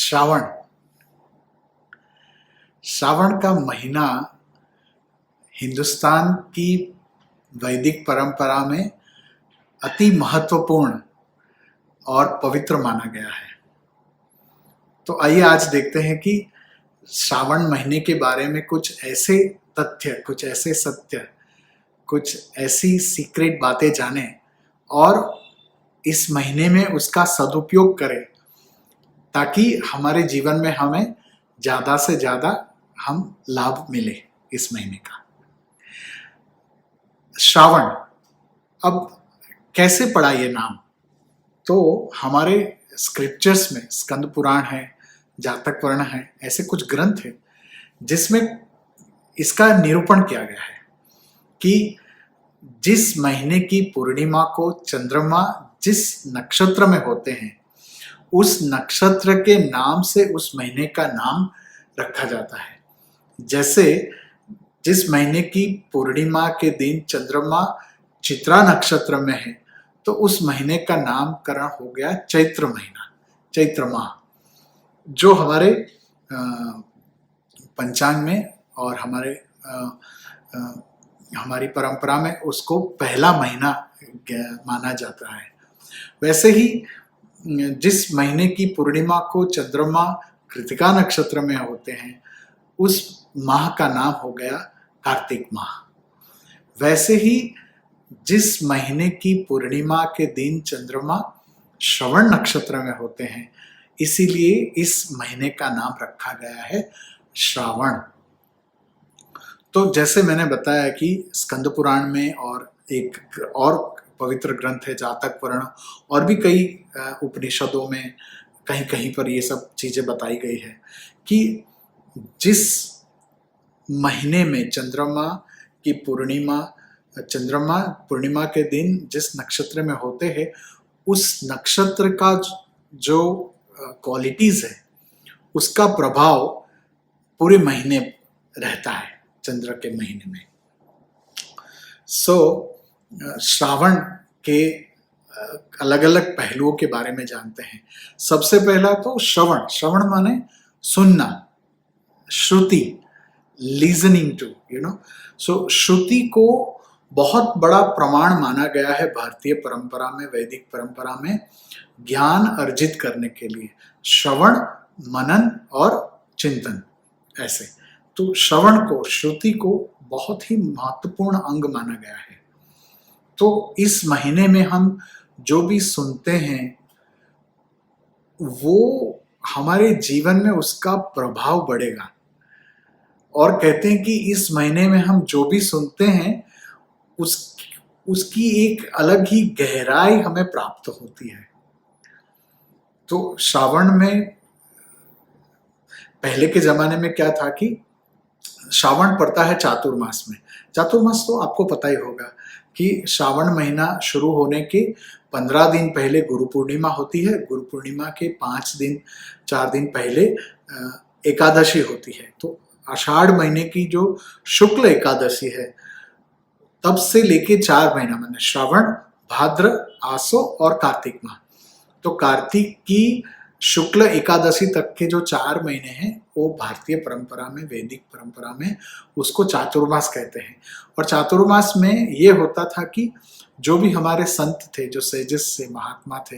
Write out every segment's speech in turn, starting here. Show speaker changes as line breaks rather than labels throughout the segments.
श्रावण। श्रावण का महीना हिंदुस्तान की वैदिक परंपरा में अति महत्वपूर्ण और पवित्र माना गया है। तो आइए आज देखते हैं कि श्रावण महीने के बारे में कुछ ऐसे तथ्य, कुछ ऐसे सत्य, कुछ ऐसी सीक्रेट बातें जानें और इस महीने में उसका सदुपयोग करें ताकि हमारे जीवन में हमें ज़्यादा से ज़्यादा हम लाभ मिले इस महीने का। श्रावण, अब कैसे पड़ा ये नाम? तो हमारे स्क्रिप्चर्स में स्कंद पुराण है, जातक वर्ण है, ऐसे कुछ ग्रंथ हैं जिसमें इसका निरूपण किया गया है कि जिस महीने की पूर्णिमा को चंद्रमा जिस नक्षत्र में होते हैं उस नक्षत्र के नाम से उस महीने का नाम रखा जाता है। जैसे जिस महीने की पूर्णिमा के दिन चंद्रमा चित्रा नक्षत्र में है तो उस महीने का नामकरण हो गया चैत्र महीना, चैत्र माह, जो हमारे पंचांग में और हमारी परंपरा में उसको पहला महीना माना जाता है। वैसे ही जिस महीने की पूर्णिमा को चंद्रमा कृतिका नक्षत्र में होते हैं उस माह का नाम हो गया कार्तिक माह। वैसे ही जिस महीने की पूर्णिमा के दिन चंद्रमा श्रवण नक्षत्र में होते हैं इसीलिए इस महीने का नाम रखा गया है श्रावण। तो जैसे मैंने बताया कि स्कंद पुराण में और एक और पवित्र ग्रंथ है जातक वर्ण, और भी कई उपनिषदों में कहीं कहीं पर ये सब चीजें बताई गई है कि जिस महीने में चंद्रमा पूर्णिमा के दिन जिस नक्षत्र में होते हैं उस नक्षत्र का जो क्वालिटीज है उसका प्रभाव पूरे महीने रहता है चंद्र के महीने में। श्रावण के अलग अलग पहलुओं के बारे में जानते हैं। सबसे पहला तो श्रवण माने सुनना, श्रुति, लिसनिंग टू सो श्रुति को बहुत बड़ा प्रमाण माना गया है भारतीय परंपरा में, वैदिक परंपरा में ज्ञान अर्जित करने के लिए। श्रवण, मनन और चिंतन, ऐसे तो श्रवण को, श्रुति को बहुत ही महत्वपूर्ण अंग माना गया है। तो इस महीने में हम जो भी सुनते हैं वो हमारे जीवन में उसका प्रभाव बढ़ेगा, और कहते हैं कि इस महीने में हम जो भी सुनते हैं उसकी एक अलग ही गहराई हमें प्राप्त होती है। तो श्रावण में पहले के जमाने में क्या था कि श्रावण पड़ता है चातुर्मास में। चातुर्मास तो आपको पता ही होगा कि श्रावण महीना शुरू होने के 15 दिन पहले गुरु पूर्णिमा होती है। गुरु पूर्णिमा के 4 दिन पहले एकादशी होती है। तो आषाढ़ महीने की जो शुक्ल एकादशी है तब से लेके 4 महीना माने श्रावण, भाद्र, आसो और कार्तिक माह, तो कार्तिक की शुक्ल एकादशी तक के जो 4 महीने हैं वो भारतीय परंपरा में, वैदिक परंपरा में उसको चातुर्मास कहते हैं। और चातुर्मास में ये होता था कि जो भी हमारे संत थे, जो सेजस से महात्मा थे,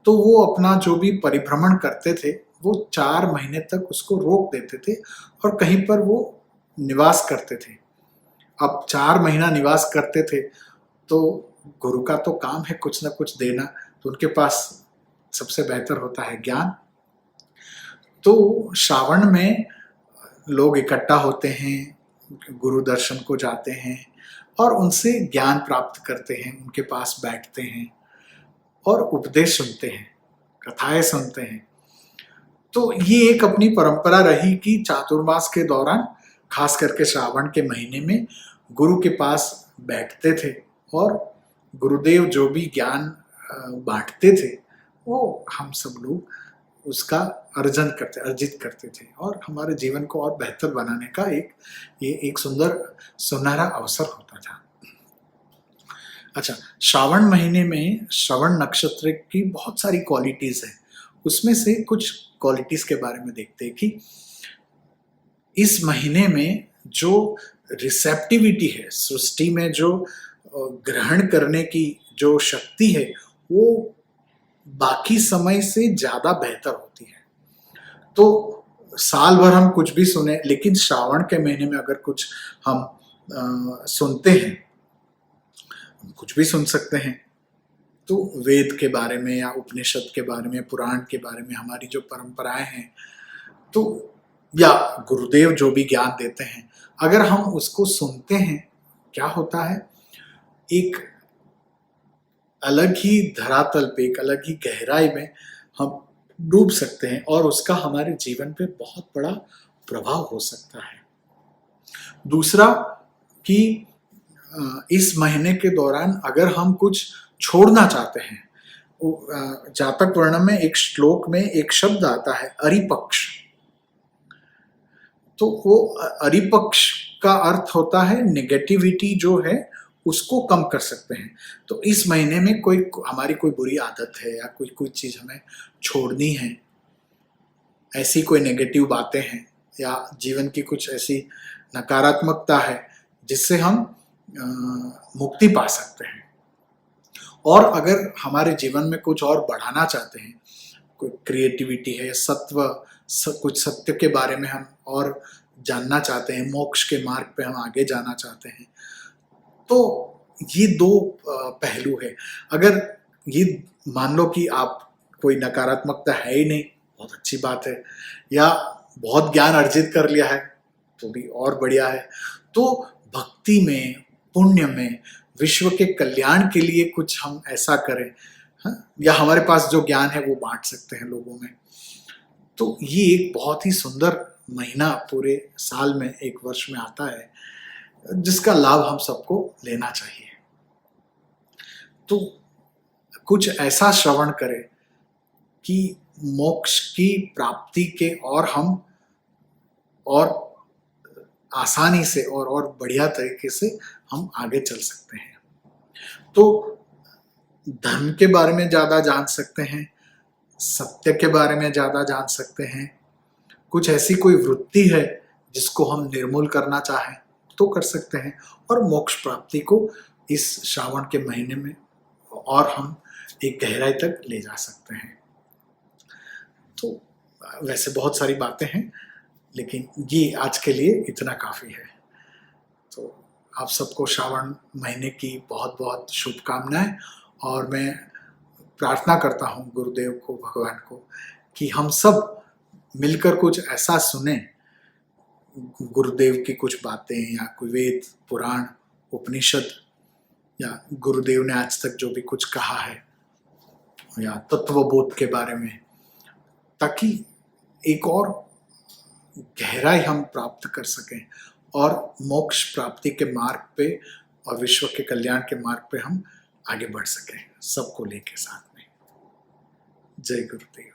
तो वो अपना जो भी परिभ्रमण करते थे वो 4 महीने तक उसको रोक देते थे और कहीं पर वो निवास करते थे। अब 4 महीना निवास करते थे तो गुरु का तो काम है कुछ ना कुछ देना, तो उनके पास सबसे बेहतर होता है ज्ञान। तो श्रावण में लोग इकट्ठा होते हैं, गुरु दर्शन को जाते हैं और उनसे ज्ञान प्राप्त करते हैं, उनके पास बैठते हैं और उपदेश सुनते हैं, कथाएं सुनते हैं। तो ये एक अपनी परंपरा रही कि चातुर्मास के दौरान, खास करके श्रावण के महीने में, गुरु के पास बैठते थे और गुरुदेव जो भी ज्ञान बांटते थे वो हम सब लोग उसका अर्जित करते थे और हमारे जीवन को और बेहतर बनाने का ये एक सुंदर सुनहरा अवसर होता था। अच्छा, श्रावण महीने में श्रवण नक्षत्र की बहुत सारी क्वालिटीज है उसमें से कुछ क्वालिटीज के बारे में देखते हैं कि इस महीने में जो रिसेप्टिविटी है, सृष्टि में जो ग्रहण करने की जो शक्ति है, वो बाकी समय से ज्यादा बेहतर होती है। तो साल भर हम कुछ भी सुने, लेकिन श्रावण के महीने में अगर कुछ हम सुनते हैं, कुछ भी सुन सकते हैं, तो वेद के बारे में या उपनिषद के बारे में, पुराण के बारे में, हमारी जो परंपराएं हैं, तो या गुरुदेव जो भी ज्ञान देते हैं, अगर हम उसको सुनते हैं, क्या होता है, एक अलग ही धरातल पे, एक अलग ही गहराई में हम डूब सकते हैं और उसका हमारे जीवन पे बहुत बड़ा प्रभाव हो सकता है। दूसरा कि इस महीने के दौरान अगर हम कुछ छोड़ना चाहते हैं, जातक वर्णन में एक श्लोक में एक शब्द आता है अरिपक्ष। तो वो अरिपक्ष का अर्थ होता है नेगेटिविटी जो है उसको कम कर सकते हैं। तो इस महीने में हमारी कोई बुरी आदत है या कोई चीज हमें छोड़नी है, ऐसी कोई नेगेटिव बातें हैं या जीवन की कुछ ऐसी नकारात्मकता है जिससे हम मुक्ति पा सकते हैं। और अगर हमारे जीवन में कुछ और बढ़ाना चाहते हैं, कोई क्रिएटिविटी है, कुछ सत्य के बारे में हम और जानना चाहते हैं, मोक्ष के मार्ग पे हम आगे जाना चाहते हैं, तो ये दो पहलू है। अगर ये मान लो कि आप कोई नकारात्मकता है ही नहीं, बहुत अच्छी बात है, या बहुत ज्ञान अर्जित कर लिया है तो भी और बढ़िया है। तो भक्ति में, पुण्य में, विश्व के कल्याण के लिए कुछ हम ऐसा करें, या हमारे पास जो ज्ञान है वो बांट सकते हैं लोगों में। तो ये एक बहुत ही सुंदर महीना पूरे साल में, एक वर्ष में आता है, जिसका लाभ हम सबको लेना चाहिए। तो कुछ ऐसा श्रवण करें कि मोक्ष की प्राप्ति के और हम और आसानी से और बढ़िया तरीके से हम आगे चल सकते हैं। तो धर्म के बारे में ज्यादा जान सकते हैं, सत्य के बारे में ज्यादा जान सकते हैं, कुछ ऐसी कोई वृत्ति है जिसको हम निर्मूल करना चाहें तो कर सकते हैं, और मोक्ष प्राप्ति को इस श्रावण के महीने में और हम एक गहराई तक ले जा सकते हैं। तो वैसे बहुत सारी बातें हैं, लेकिन ये आज के लिए इतना काफी है। तो आप सबको श्रावण महीने की बहुत बहुत शुभकामनाएं, और मैं प्रार्थना करता हूँ गुरुदेव को, भगवान को, कि हम सब मिलकर कुछ ऐसा सुने, गुरुदेव की कुछ बातें या कोई वेद, पुराण, उपनिषद, या गुरुदेव ने आज तक जो भी कुछ कहा है, या तत्वबोध के बारे में, ताकि एक और गहराई हम प्राप्त कर सकें और मोक्ष प्राप्ति के मार्ग पे और विश्व के कल्याण के मार्ग पे हम आगे बढ़ सकें, सबको लेके साथ में। जय गुरुदेव।